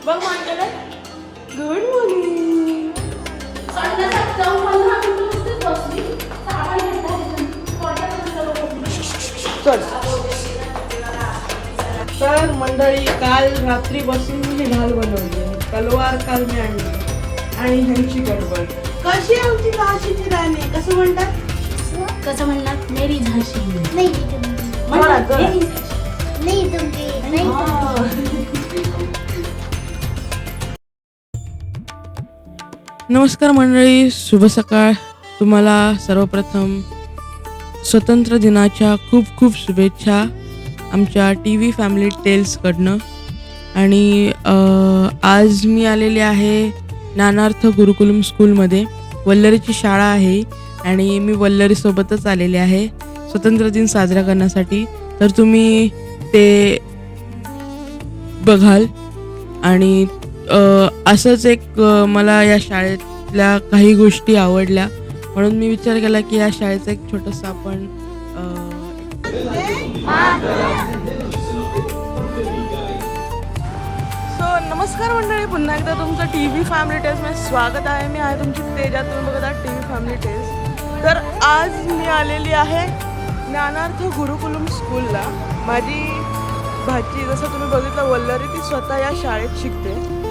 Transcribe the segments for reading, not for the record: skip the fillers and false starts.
बघ मांडलं. Good morning. तर मंडळी काल रात्रीपासून मी ढाल बनवली, तलवार काल मी आणली आणि ह्यांची गडबड. कशी आमची झाशीची राणी कसं म्हणतात? कसं म्हणणार? मेरी झाशी नाही नमस्कार मंडळी, शुभ सकाळ. तुम्हाला सर्वप्रथम स्वतंत्र दिनाच्या खूप खूप शुभेच्छा आमच्या TV फॅमिली टेल्सकडनं. आणि आज मी आलेले आहे ज्ञानार्थ गुरुकुलम स्कूलमध्ये. वल्लरीची शाळा आहे आणि मी वल्लरीसोबतच आलेले आहे स्वतंत्र दिन साजरा करण्यासाठी. तर तुम्ही ते बघाल. आणि असंच एक मला या शाळेतल्या काही गोष्टी आवडल्या म्हणून मी विचार केला की या शाळेचं एक छोटंसं आपण नमस्कार मंडळी, पुन्हा एकदा तुमचं TV फॅमिली टेल्समध्ये स्वागत आहे. मी आहे तुमची तेजा, तुम्ही बघत आहात TV फॅमिली टेल्स. तर आज मी आलेली आहे ज्ञानार्थ गुरुकुलम स्कूलला. माझी भाची, जसं तुम्ही बघितलं वल्लरी, ती स्वतः या शाळेत शिकते.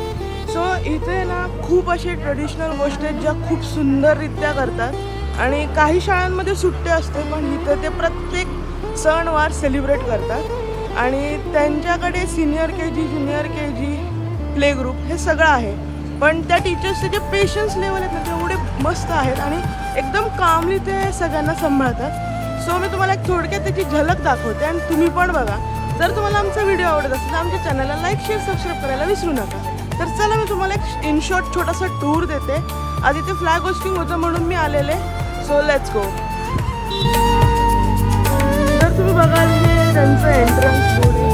सो इथे ना खूप असे ट्रेडिशनल गोष्टी आहेत ज्या खूप सुंदररित्या करतात. आणि काही शाळांमध्ये सुट्टे असते पण इथे ते प्रत्येक सणवार सेलिब्रेट करतात. आणि त्यांच्याकडे senior KG, junior KG, play group हे सगळं आहे. पण त्या टीचर्सचे जे पेशन्स लेवल आहेत ना ते एवढे मस्त आहेत आणि एकदम कामली ते सगळ्यांना सांभाळतात. सो मी तुम्हाला एक थोडक्यात त्याची झलक दाखवते आणि तुम्ही पण बघा. जर तुम्हाला आमचा व्हिडिओ आवडत असेल तर आमच्या चॅनलला लाईक, शेअर, सबस्क्राईब करायला विसरू नका. तर चला मी तुम्हाला एक इन शॉर्ट छोटासा टूर देते. आधी ते फ्लॅग होस्टिंग होतं म्हणून मी आलेले. So let's go. तर तुम्ही बघाल हे त्यांचं एंट्रन्स बोर्ड आहे.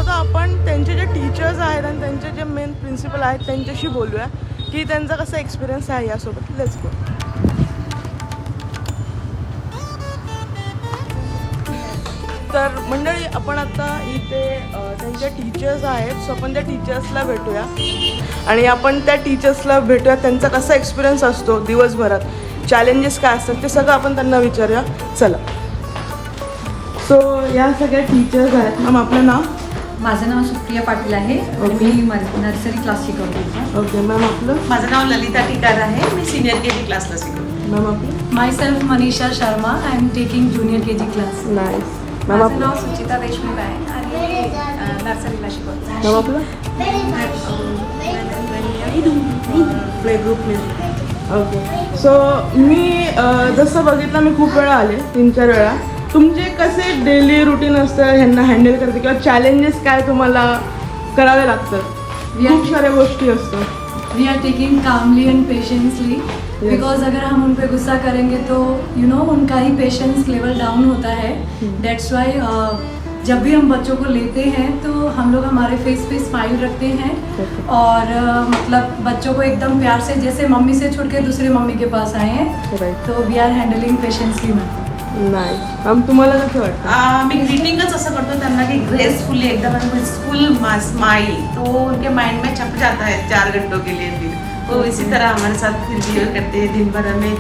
आपण त्यांचे जे टीचर्स आहेत आणि त्यांचे जे मेन प्रिन्सिपल आहेत त्यांच्याशी बोलूया की त्यांचा कसा एक्सपिरियन्स आहे यासोबत. Let's go. तर मंडळी आपण आता इथे त्यांचे टीचर्स आहेत. सो आपण त्या टीचर्सला भेटूया आणि आपण त्या टीचर्सला भेटूया. त्यांचा कसा एक्सपिरियन्स असतो दिवसभरात, चॅलेंजेस काय असतात ते सगळं आपण त्यांना विचारूया. चला. सो या सगळ्या टीचर्स आहेत. मॅम आपलं नाव? माझं नाव सुप्रिया पाटील आहे. मी नर्सरी क्लास शिकवते. ओके मॅम आपलं? माझं नाव ललिता टिकार आहे. मी सिनियर KG क्लासला शिकवते. मॅम आपलं? Myself Manisha Sharma. I am taking junior KG class. Nice. Ma'am माझं आपलं? नाव सुचिता देशमुख आहे आणि नर्सरीला शिकवते. मॅम आपलं? Play group. ओके. सो मी जसं बघितलं मी खूप वेळा आले, 3-4 वेळा. तुमचे कसे डेली रुटीन असतं ह्यांना हँडल करते किंवा चॅलेंजेस काय तुम्हाला करावे लागतात? खूप साऱ्या गोष्टी असतात. We are taking calmly and patiently because अगर हम उन पे गुस्सा करेंगे तो उनका ही पेशेंस लेवल डाउन होता है. दैट्स वाई जब भी हम बच्चों को लेते हैं तो हम लोग हमारे फेस पे स्माइल रखते हैं और मतलब बच्चों को एकदम प्यार से, जैसे मम्मी से छुट के दूसरी मम्मी के पास आए हैं, तो वी आर हैंडलिंग पेशेंसली. नाही मॅम तुम्हाला कसं वाटतं? मी ग्रीटिंगच असं करतो त्यांना की ग्रेसफुली एकदम स्कूल स्माइल तो उनके माइंड में छप जाता है 4 घंटों के लिए दिन. वो इसी तरह हमारे साथ बिहेव करते हैं. दिन भर हमें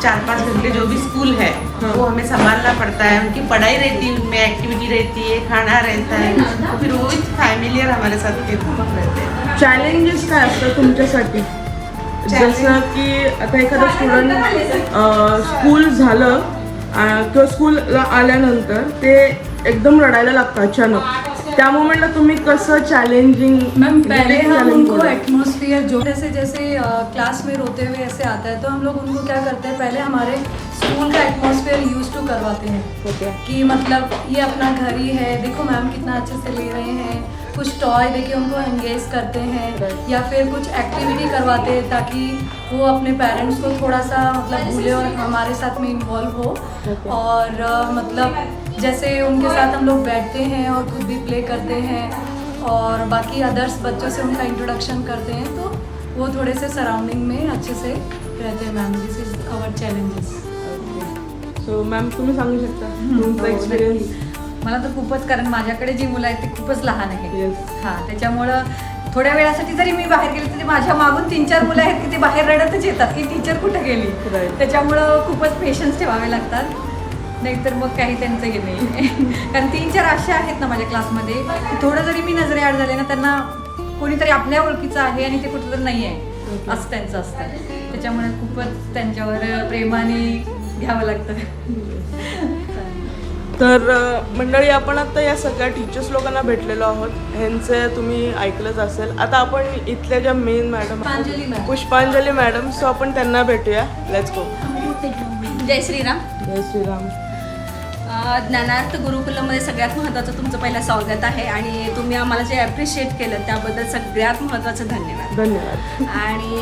4-5 घंटे जो भी स्कूल है वो हमें संभालना पड़ता है. उनकी पढ़ाई रहती है, उनमें एक्टिविटी रहती है, खाना रहता है, तो फिर वो फैमिलियर हमारे साथ रहते हैं. चॅलेंजेस काय असतात तुमच्यासाठी? जसं की आता एखादा स्टुडंट स्कूल झालं किंवा स्कूलला आल्यानंतर ते एकदम रडायला लागतं अचानक, त्या मोमेंटला तुम्ही कसं चैलेंजिंग? मैम पहले हम उनको एटमॉस्फेयर जो जैसे क्लास में रोते हुए ऐसे आता है तो हम लोग उनको क्या करते हैं, पहले हमारे स्कूल का एटमॉस्फेयर यूज टू करवाते हैं कि मतलब ये अपना घर ही है, देखो मैम कितना अच्छे से ले रहे हैं, कुछ टॉय देके उनको एंगेज करते हैं या फिर कुछ एक्टिविटी करवाते हैं ताकि वो अपने पेरेंट्स को थोड़ा सा मतलब भूले और हमारे साथ में इन्वॉल्व हो. और मतलब जैसे उनके साथ हम लोग बैठते हैं और खुद भी प्ले करते हैं और बाकी अदर्स बच्चों से उनका इंट्रोडक्शन करते हैं, तो वो थोड़े से सराउंडिंग में अच्छे से रहते हैं ma'am. This is our challenges. So ma'am तुम्ही सांगू शकता तुमचा एक्सपिरियन्स. मला तर खूपच, कारण माझ्याकडे जी मुलं आहेत ती खूपच लहान आहेत. येस. हां, त्याच्यामुळं थोड्या वेळासाठी जरी मी बाहेर गेले तरी माझ्या मागून 3-4 मुलं आहेत की ते बाहेर रडतच येतात की टीचर कुठं गेली. Right. त्याच्यामुळं खूपच पेशन्स ठेवावे लागतात, नाहीतर मग काही त्यांचं हे नाही. कारण 3-4 असे आहेत ना माझ्या क्लासमध्ये की थोडं जरी मी नजरेआड झाले ना, त्यांना कोणीतरी आपल्या ओळखीचं आहे आणि ते कुठं नाही आहे असं त्यांचं असतं. त्याच्यामुळे खूपच त्यांच्यावर प्रेमाने घ्यावं लागतं. तर मंडळी, आपण आता या सगळ्या टीचर्स लोकांना भेटलेलो आहोत. ह्यांचे तुम्ही ऐकलंच असेल. आता आपण इथल्या ज्या main madam Pushpanjali ma'am. Pushpanjali madam, so आपण त्यांना भेटूया. Let's go. जय श्रीराम. जय श्रीराम. ज्ञानार्थ गुरुकुलमध्ये सगळ्यात महत्त्वाचं तुमचं पहिलं स्वागत आहे आणि तुम्ही आम्हाला जे ॲप्रिशिएट केलं त्याबद्दल सगळ्यात महत्त्वाचं धन्यवाद. धन्यवाद. आणि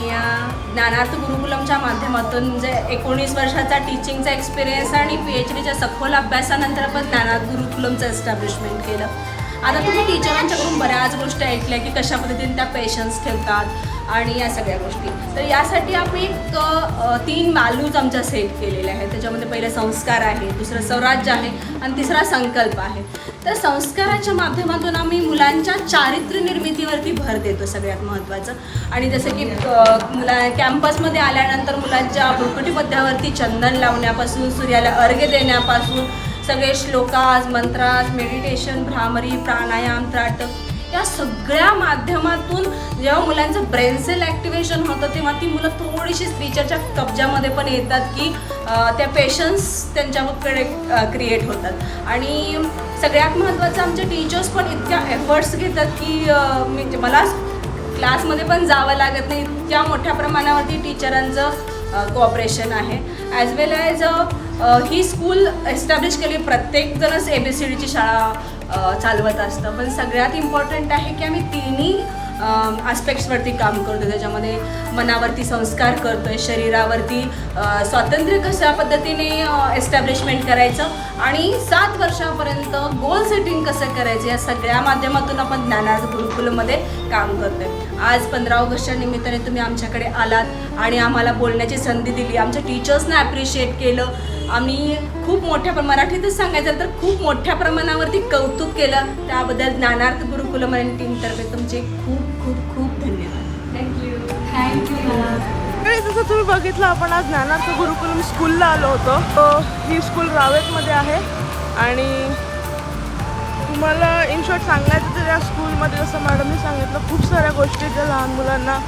ज्ञानार्थ गुरुकुलमच्या माध्यमातून म्हणजे 19 वर्षाचा टीचिंगचा एक्सपिरियन्स आणि PhDच्या सखोल अभ्यासानंतर आपण ज्ञानार्थ गुरुकुलमचं एस्टॅब्लिशमेंट केलं. आता तुम्ही टीचरांच्याकडून बऱ्याच गोष्टी ऐकल्या की कशा पद्धतीने त्या पेशन्स ठेवतात आणि या सगळ्या गोष्टी. तर यासाठी आम्ही 3 व्हॅल्यूज आमच्या सेट केलेल्या आहेत. त्याच्यामध्ये पहिलं संस्कार आहे, दुसरं स्वराज्य आहे आणि तिसरा संकल्प आहे. तर संस्काराच्या माध्यमातून आम्ही मुलांच्या चारित्र्य निर्मितीवरती भर देतो सगळ्यात महत्त्वाचं. आणि जसं की कॅम्पसमध्ये आल्यानंतर मुलांच्या भ्रुकुटीपद्यावरती चंदन लावण्यापासून, सूर्याला अर्घ्य देण्यापासून सगळे श्लोकाज, मंत्राज, मेडिटेशन, भ्रामरी, प्राणायाम, त्राटक या सगळ्या माध्यमातून जेव्हा मुलांचं ब्रेन सेल ॲक्टिवेशन होतं तेव्हा ती मुलं थोडीशी टीचरच्या कब्जामध्ये पण येतात की त्या पेशन्स त्यांच्याकडे क्रिएट होतात. आणि सगळ्यात महत्त्वाचं आमचे टीचर्स पण इतक्या एफर्ट्स घेतात की मला क्लासमध्ये पण जावं लागत नाही, इतक्या मोठ्या प्रमाणावरती टीचरांचं कोऑपरेशन आहे. As well as he school establish केली. प्रत्येकजणच ABCDची शाळा चालवत असतं, पण सगळ्यात इम्पॉर्टंट आहे की आम्ही तिन्ही आस्पेक्ट्सवरती काम करतो. त्याच्यामध्ये मनावरती संस्कार करतो आहे, शरीरावरती स्वातंत्र्य कशा पद्धतीने एस्टॅब्लिशमेंट करायचं आणि 7 वर्षापर्यंत गोल सेटिंग कसं करायचं या सगळ्या माध्यमातून आपण ज्ञानार्थ गुरुकुलमध्ये काम करतो आहे. आज 15 ऑगस्टच्या निमित्ताने तुम्ही आमच्याकडे आलात आणि आम्हाला बोलण्याची संधी दिली. आमच्या टीचर्सने ॲप्रिशिएट केलं. आम्ही खूप मोठ्या मराठीतच सांगायचं तर खूप मोठ्या प्रमाणावरती कौतुक केलं. त्याबद्दल ज्ञानार्थ गुरुकुलम आणि टीमतर्फे तुमचे खूप खूप खूप धन्यवाद. Thank you ma'am. आणि जसं तुम्ही बघितलं, आपण आज ज्ञानार्थ गुरुकुलम स्कूलला आलो होतो. ही स्कूल रावेतमध्ये आहे आणि तुम्हाला इन शॉर्ट सांगायचं तर या स्कूलमध्ये जसं मॅडमनी सांगितलं खूप साऱ्या गोष्टी ज्या लहान मुलांना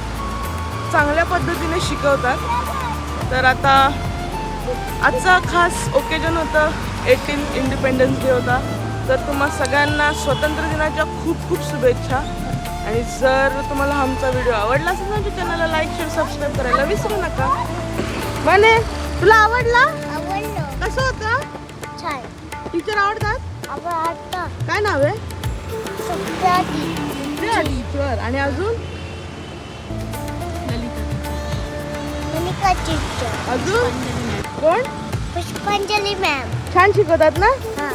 चांगल्या पद्धतीने शिकवतात. तर आता आजचा खास ओकेजन होतं 18 इंडिपेंडन्स डे होता. तर तुम्हा सगळ्यांना स्वातंत्र्य दिनाच्या खूप खूप शुभेच्छा. आणि जर तुम्हाला आमचा व्हिडिओ आवडला असेल तर आमच्या चॅनलला लाईक, शेअर, सबस्क्राईब करायला विसरू नका. म्हणे तुला आवडला? कसं होतं? टीचर आवडतात? काय नाव आहे? टीचर. आणि अजून अजून कोण? पुष्पांजली मॅम. छान शिकवतात ना? हां.